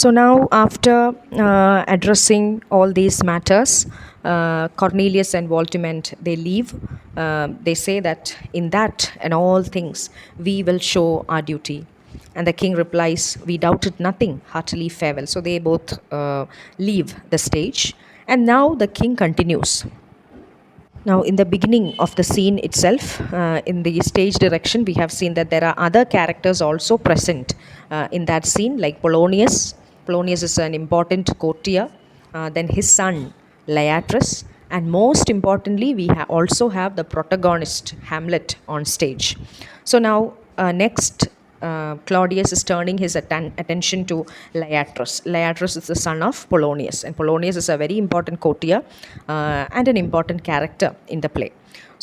So now, after addressing all these matters, Cornelius and Voltimand, they leave. They say that in that and all things we will show our duty. And the king replies, "We doubted nothing, heartily farewell." So they both leave the stage. And now the king continues. Now, in the beginning of the scene itself, in the stage direction, we have seen that there are other characters also present in that scene, like Polonius. Polonius is an important courtier. Then his son, Leatrice. And most importantly, we also have the protagonist, Hamlet, on stage. So now, next, Claudius is turning his attention to Leatrice. Leatrice is the son of Polonius, and Polonius is a very important courtier and an important character in the play.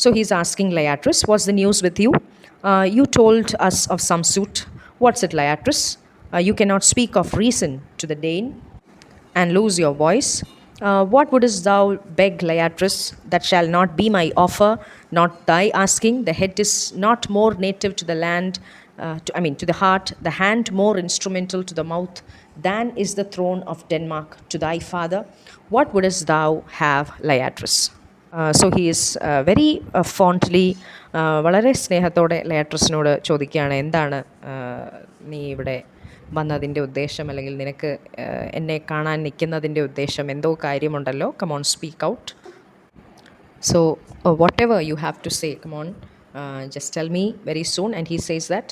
So he's asking Leatrice, "What's the news with you? You told us of some suit. What's it, Leatrice? You cannot speak of reason to the Dane and lose your voice. What wouldst thou beg, Leatrice? That shall not be my offer, not thy asking. The head is not more native to the land, to the heart, the hand more instrumental to the mouth, than is the throne of Denmark to thy father. What wouldst thou have, Leatrice?" So he is very fondly, വളരെ സ്നേഹത്തോടെ ലയാട്രസിനോട് ചോദിക്കുകയാണ്, എന്താണ് നീ ഇവിടെ വന്നതിൻ്റെ ഉദ്ദേശം, അല്ലെങ്കിൽ നിനക്ക് എന്നെ കാണാൻ നിൽക്കുന്നതിൻ്റെ ഉദ്ദേശം, എന്തോ കാര്യമുണ്ടല്ലോ, come on speak out. So whatever you have to say, come on, just tell me very soon. And he says that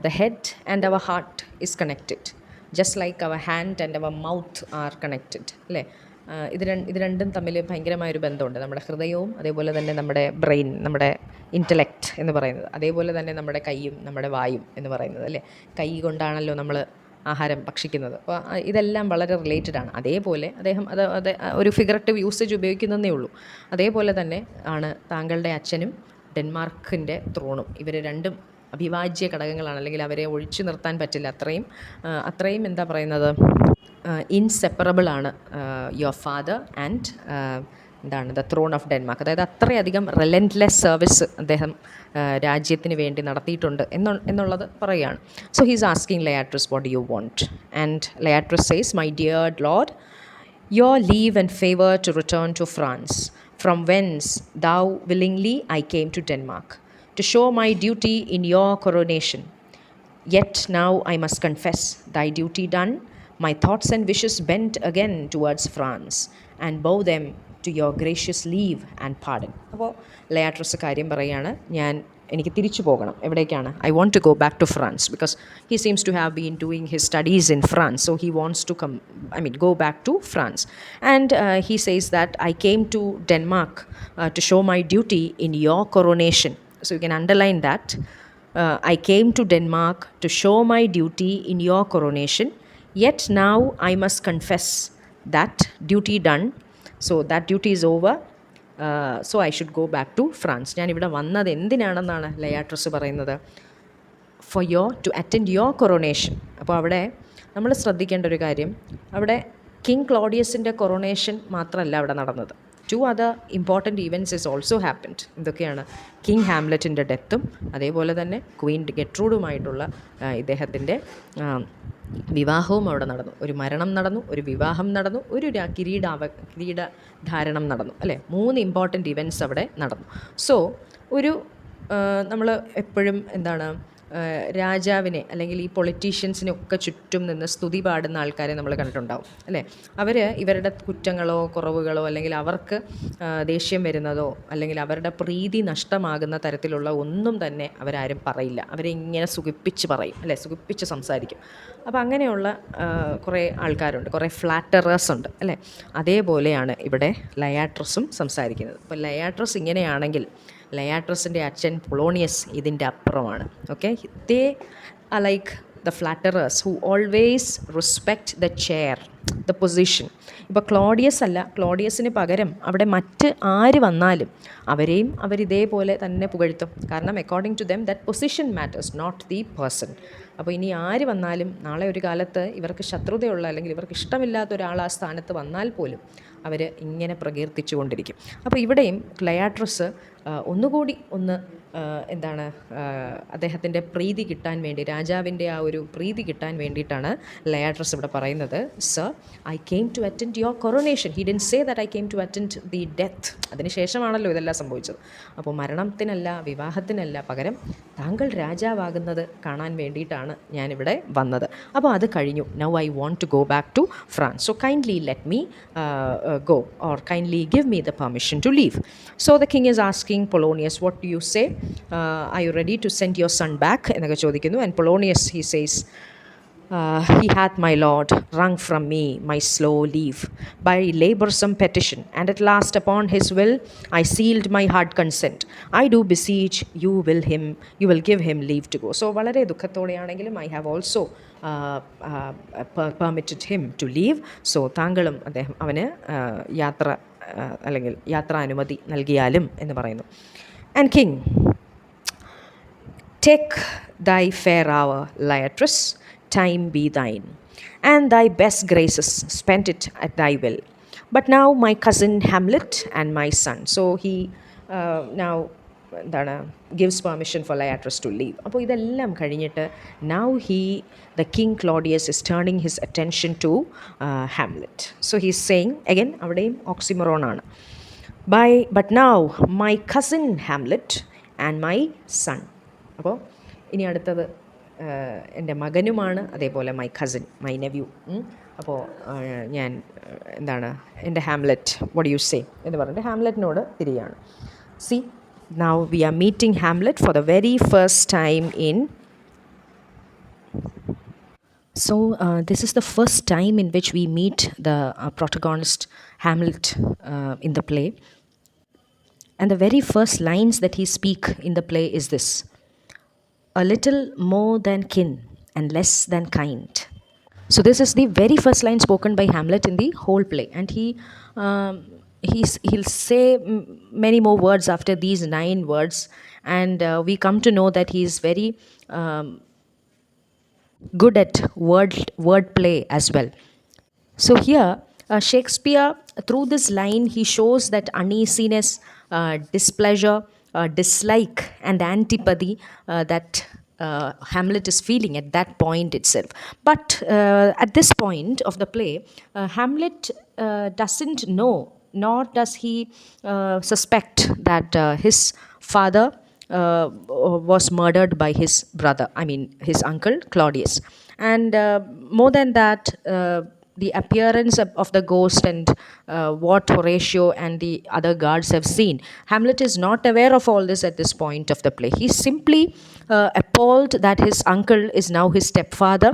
the head and our heart is connected, just like our hand and our mouth are connected. അല്ലേ? ഇത് രണ്ടും തമ്മിൽ ഭയങ്കരമായൊരു ബന്ധമുണ്ട്. നമ്മുടെ ഹൃദയവും അതേപോലെ തന്നെ നമ്മുടെ ബ്രെയിൻ, നമ്മുടെ ഇൻ്റലക്റ്റ് എന്ന് പറയുന്നത്, അതേപോലെ തന്നെ നമ്മുടെ കൈയും നമ്മുടെ വായും എന്ന് പറയുന്നത്. അല്ലേ? കൈ കൊണ്ടാണല്ലോ നമ്മൾ ആഹാരം ഭക്ഷിക്കുന്നത്. അപ്പോൾ ഇതെല്ലാം വളരെ റിലേറ്റഡ് ആണ്. അതേപോലെ അദ്ദേഹം അത് ഒരു ഫിഗറേറ്റീവ് യൂസേജ് ഉപയോഗിക്കുന്നതേ ഉള്ളൂ. അതേപോലെ തന്നെ ആണ് താങ്കളുടെ അച്ഛനും ഡെൻമാർക്കിൻ്റെ ത്രോണും. ഇവർ രണ്ടും അവിഭാജ്യ ഘടകങ്ങളാണ്, അല്ലെങ്കിൽ അവരെ ഒഴിച്ചു നിർത്താൻ പറ്റില്ല. അത്രയും എന്താ പറയുന്നത്, ഇൻസെപ്പറബിൾ ആണ് your father and the thrown of Denmark. അതായത് അത്രയധികം റിലൻറ്റ്ലെസ് സർവീസ് അദ്ദേഹം രാജ്യത്തിന് വേണ്ടി നടത്തിയിട്ടുണ്ട് എന്നുള്ളത് പറയുകയാണ്. So he's asking Leatrice, "What do you want?" And Leatrice says, "My dear lord, your leave and favour to return to France, from whence thou willingly I came to Denmark, to show my duty in your coronation. Yet now I must confess, thy duty done, my thoughts and wishes bent again towards France, and bow them to your gracious leave and pardon." അപ്പോൾ ലയാട്രസ് കാര്യം പറയുകയാണ്, എനിക്ക് തിരിച്ചു പോകണം. എവിടേക്കാണ്? "I want to go back to France," because he seems to have been doing his studies in France, so he wants to go back to France. And he says that, "I came to Denmark to show my duty in your coronation." So you can underline that. "I came to Denmark to show my duty in your coronation. Yet now I must confess that duty done. So that duty is over. So I should go back to France." ഞാനിവിടെ വന്നത് എന്തിനാണെന്നാണ് ലയാട്രസ് പറയുന്നത്. to attend your coronation. അപ്പോൾ അവിടെ നമ്മൾ ശ്രദ്ധിക്കേണ്ട ഒരു കാര്യം, അവിടെ കിങ് ക്ലോഡിയസിൻ്റെ കൊറോണേഷൻ മാത്രമല്ല അവിടെ നടന്നത്. 2 other important events is also happened. ഇതൊക്കെയാണ് കിങ് ഹാംലെറ്റിൻ്റെ ഡെത്തും അതേപോലെ തന്നെ ക്വീൻ ഗെട്രൂഡുമായിട്ടുള്ള ഇദ്ദേഹത്തിൻ്റെ വിവാഹവും അവിടെ നടന്നു. ഒരു മരണം നടന്നു, ഒരു വിവാഹം നടന്നു, ഒരു കിരീടധാരണം നടന്നു. അല്ലേ? 3 ഇമ്പോർട്ടൻ്റ് ഇവൻറ്റ്സ് അവിടെ നടന്നു. സോ നമ്മൾ എപ്പോഴും രാജാവിനെ അല്ലെങ്കിൽ ഈ പൊളിറ്റീഷ്യൻസിനെ ഒക്കെ ചുറ്റും നിന്ന് സ്തുതി പാടുന്ന ആൾക്കാരെ നമ്മൾ കണ്ടിട്ടുണ്ടാവും. അല്ലേ? അവർ ഇവരുടെ കുറ്റങ്ങളോ കുറവുകളോ അല്ലെങ്കിൽ അവർക്ക് ദേഷ്യം വരുന്നതോ അല്ലെങ്കിൽ അവരുടെ പ്രീതി നഷ്ടമാകുന്ന തരത്തിലുള്ള ഒന്നും തന്നെ അവരാരും പറയില്ല. അവരെ ഇങ്ങനെ സുഖിപ്പിച്ച് പറയും. അല്ലേ? സുഖിപ്പിച്ച് സംസാരിക്കും. അപ്പോൾ അങ്ങനെയുള്ള കുറേ ആൾക്കാരുണ്ട്, കുറേ ഫ്ലാറ്ററേഴ്സ് ഉണ്ട്. അല്ലേ? അതേപോലെയാണ് ഇവിടെ ലയാട്രസും സംസാരിക്കുന്നത്. അപ്പോൾ ലയാട്രസ് ഇങ്ങനെയാണെങ്കിൽ ലയാട്രസിൻ്റെ അച്ഛൻ പൊളോണിയസ് ഇതിൻ്റെ അപ്പുറമാണ്. Okay, they are like the flatterers who always respect the chair, the position. ഇപ്പോൾ ക്ലോഡിയസിന് പകരം അവിടെ മറ്റ് ആര് വന്നാലും അവരെയും അവരിതേപോലെ തന്നെ പുകഴ്ത്തും. കാരണം according to them that position matters, not the person. അപ്പോൾ ഇനി ആര് വന്നാലും നാളെ ഒരു കാലത്ത് ഇവർക്ക് ശത്രുതയുള്ള അല്ലെങ്കിൽ ഇവർക്ക് ഇഷ്ടമില്ലാത്ത ഒരാൾ ആ സ്ഥാനത്ത് വന്നാൽ പോലും അവർ ഇങ്ങനെ പ്രകീർത്തിച്ചു കൊണ്ടിരിക്കും. അപ്പോൾ ഇവിടെയും ലയാട്രസ് ഒന്നുകൂടി ഒന്ന് എന്താണ് അദ്ദേഹത്തിൻ്റെ പ്രീതി കിട്ടാൻ വേണ്ടി, രാജാവിൻ്റെ ആ ഒരു പ്രീതി കിട്ടാൻ വേണ്ടിയിട്ടാണ് ലയാട്രസ് ഇവിടെ പറയുന്നത്, sir I came to attend your coronation. He didn't say that I came to attend the death. അതിന് ശേഷമാണല്ലോ ഇതെല്ലാം സംഭവിച്ചത്. അപ്പോൾ മരണത്തിനല്ല, വിവാഹത്തിനല്ല, പകരം താങ്കൾ രാജാവാകുന്നത് കാണാൻ വേണ്ടിയിട്ടാണ് ഞാനിവിടെ വന്നത്. അപ്പോൾ അത് കഴിഞ്ഞു. Now I want to go back to France. So kindly let me go, or kindly give me the permission to leave. So the king is asking Polonius, what do you say? Are you ready to send your son back? എന്നൊക്കെ ചോദിക്കുന്നു. And Polonius, he says, he hath, my lord, wrung from me my slow leave by laboursome petition, and at last upon his will I sealed my hard consent. I do beseech you will give him leave to go. So വളരെ ദുഃഖത്തോടെയാണെങ്കിലും I have also permitted him to leave. So താങ്കളും അവന് യാത്ര അല്ലെങ്കിൽ യാത്രാനുമതി നൽകിയാലും എന്ന് പറയുന്നു. And king, take thy fair hour, Lyatrus, time be thine, and thy best graces spend it at thy will. But now my cousin Hamlet and my son. So he now എന്താണ് gives permission for Lyatrus to leave. അപ്പോൾ ഇതെല്ലാം കഴിഞ്ഞിട്ട് now the king Claudius is turning his attention to Hamlet. So he's saying again, അവിടെയും oxymoron ആണ്. But now my cousin Hamlet and my son. അപ്പോൾ ഇനി അടുത്തത് എൻ്റെ മകനുമാണ്, അതേപോലെ മൈ കസിൻ, മൈ നെവ്യൂ. അപ്പോൾ ഞാൻ എന്താണ് എൻ്റെ ഹാംലെറ്റ്, വാട്ട് യു സേ എന്ന് പറഞ്ഞിട്ട് ഹാംലെറ്റിനോട് തിരിയാണ്. See, now we are meeting Hamlet for the very first time in. So this is the first time in which we meet the protagonist Hamlet in the play. And the very first lines that he speak in the play is this: a little more than kin and less than kind. So this is the very first line spoken by Hamlet in the whole play. And he'll say many more words after these 9 words. And we come to know that he is very good at word play as well. So here Shakespeare, through this line, he shows that uneasiness, displeasure, dislike and antipathy that Hamlet is feeling at that point itself. But at this point of the play, Hamlet doesn't know, nor does he suspect that his father was murdered by his brother, his uncle Claudius. And more than that, the appearance of the ghost and what Horatio and the other guards have seen, Hamlet is not aware of all this at this point of the play. He's simply appalled that his uncle is now his stepfather,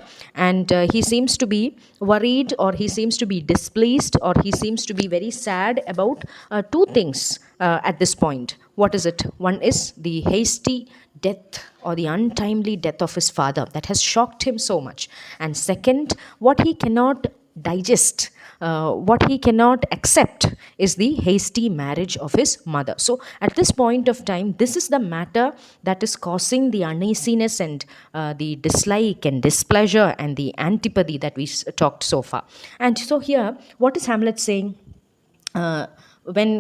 and he seems to be worried, or he seems to be displeased, or he seems to be very sad about 2 things at this point. What is it? One is the hasty death or the untimely death of his father that has shocked him so much. And second, what he cannot digest, what he cannot accept is the hasty marriage of his mother. So at this point of time, this is the matter that is causing the uneasiness and the dislike and displeasure and the antipathy that we talked so far. And so here, what is Hamlet saying? When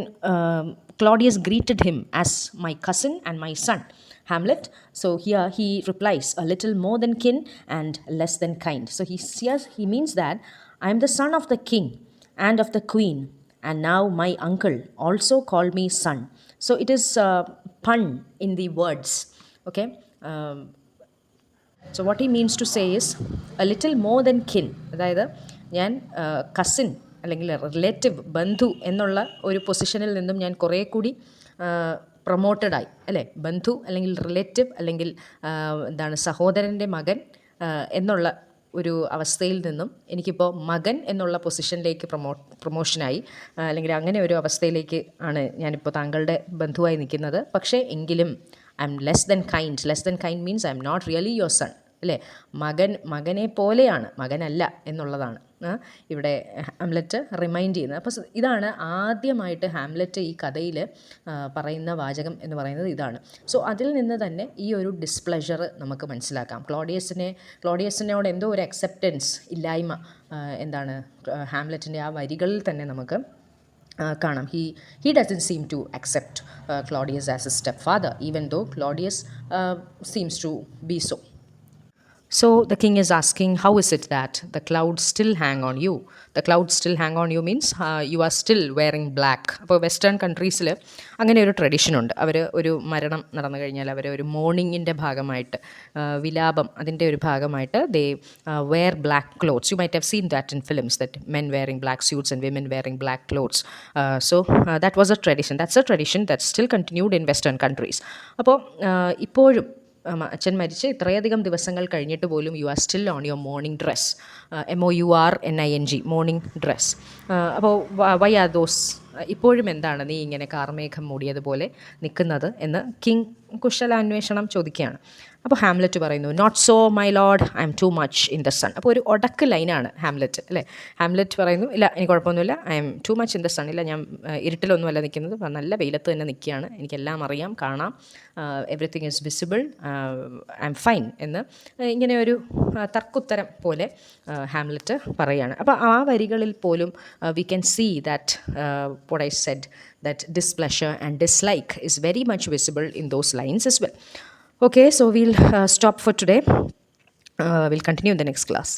Claudius greeted him as my cousin and my son, Hamlet, so here he replies, a little more than kin and less than kind. So he means that I am the son of the king and of the queen, and now my uncle also called me son. So it is pun in the words. Okay. So what he means to say is a little more than kin. അതായത് ഞാൻ cousin അല്ലെങ്കിൽ relative, ബന്ധു എന്നുള്ള ഒരു പൊസിഷനിൽ നിന്നും ഞാൻ കുറേ കൂടി പ്രൊമോട്ടഡായി, അല്ലേ? ബന്ധു അല്ലെങ്കിൽ റിലേറ്റീവ് അല്ലെങ്കിൽ സഹോദരൻ്റെ മകൻ എന്നുള്ള ഒരു അവസ്ഥയിൽ നിന്നും എനിക്കിപ്പോൾ മകൻ എന്നുള്ള പൊസിഷനിലേക്ക് പ്രൊമോഷനായി, അല്ലെങ്കിൽ അങ്ങനെ ഒരു അവസ്ഥയിലേക്ക് ആണ് ഞാനിപ്പോൾ താങ്കളുടെ ബന്ധുവായി നിൽക്കുന്നത്. പക്ഷേ എങ്കിലും I'm less than kind. Less than kind means I'm not really your son, അല്ലേ? മകനെ പോലെയാണ്, മകനല്ല എന്നുള്ളതാണ് ഇവിടെ ഹാംലെറ്റ് റിമൈൻഡ് ചെയ്യുന്നത്. അപ്പോൾ ഇതാണ് ആദ്യമായിട്ട് ഹാംലെറ്റ് ഈ കഥയിൽ പറയുന്ന വാചകം എന്ന് പറയുന്നത് ഇതാണ്. സോ അതിൽ നിന്ന് തന്നെ ഈ ഒരു ഡിസ്പ്ലഷർ നമുക്ക് മനസ്സിലാക്കാം. ക്ലോഡിയസിനോട് എന്തോ ഒരു അക്സെപ്റ്റൻസ് ഇല്ലായ്മ ഹാംലെറ്റിൻ്റെ ആ വരികളിൽ തന്നെ നമുക്ക് കാണാം. He doesn't seem to accept Claudius as his stepfather, even though Claudius seems to be so. So the king is asking, how is it that the clouds still hang on you? The clouds still hang on you means you are still wearing black. അപ്പോൾ western കൺട്രീസിൽ അങ്ങനെ ഒരു tradition ഉണ്ട്. അവർ ഒരു മരണം നടന്നു കഴിഞ്ഞാൽ അവർ ഒരു മോർണിംഗിൻ്റെ ഭാഗമായിട്ട് വിലാപം അതിൻ്റെ ഒരു ഭാഗമായിട്ട് they were black clothes. You might have seen that in films that men wearing black suites and women wearing black clothes. So that was A tradition. That's A tradition that still continued in western countries. അപ്പോൾ ഇപ്പോഴും അച്ഛൻ മരിച്ച് ഇത്രയധികം ദിവസങ്ങൾ കഴിഞ്ഞിട്ട് പോലും you are still on your morning dress. MOURNING morning dress. അപ്പോൾ why are those? ഇപ്പോഴും എന്താണ് നീ ഇങ്ങനെ കാർമേഘം മൂടിയതുപോലെ നിൽക്കുന്നത് എന്ന് കിങ് കുശലാന്വേഷണം ചോദിക്കുകയാണ്. അപ്പോൾ ഹാംലെറ്റ് പറയുന്നു, not so my lord, I'm too much in the sun. അപ്പോൾ ഒരു ഒടക്ക് ലൈനാണ് ഹാംലെറ്റ് അല്ലേ. ഹാംലെറ്റ് പറയുന്നു, ഇല്ല എനിക്ക് കുഴപ്പമൊന്നുമില്ല, I'm too much in the sun. ഇല്ല, ഞാൻ ഇരുട്ടിലൊന്നുമല്ല നിൽക്കുന്നത്, നല്ല വെയിലത്ത് തന്നെ നിൽക്കുകയാണ്, എനിക്കെല്ലാം അറിയാം, കാണാം, everything is visible, I am fine എന്ന് ഇങ്ങനെ ഒരു തർക്കുത്തരം പോലെ ഹാംലെറ്റ് പറയുകയാണ്. അപ്പോൾ ആ വരികളിൽ പോലും we can see that what I said, that displeasure and dislike is very much visible in those lines as well. Okay, so we'll stop for today. We'll continue in the next class.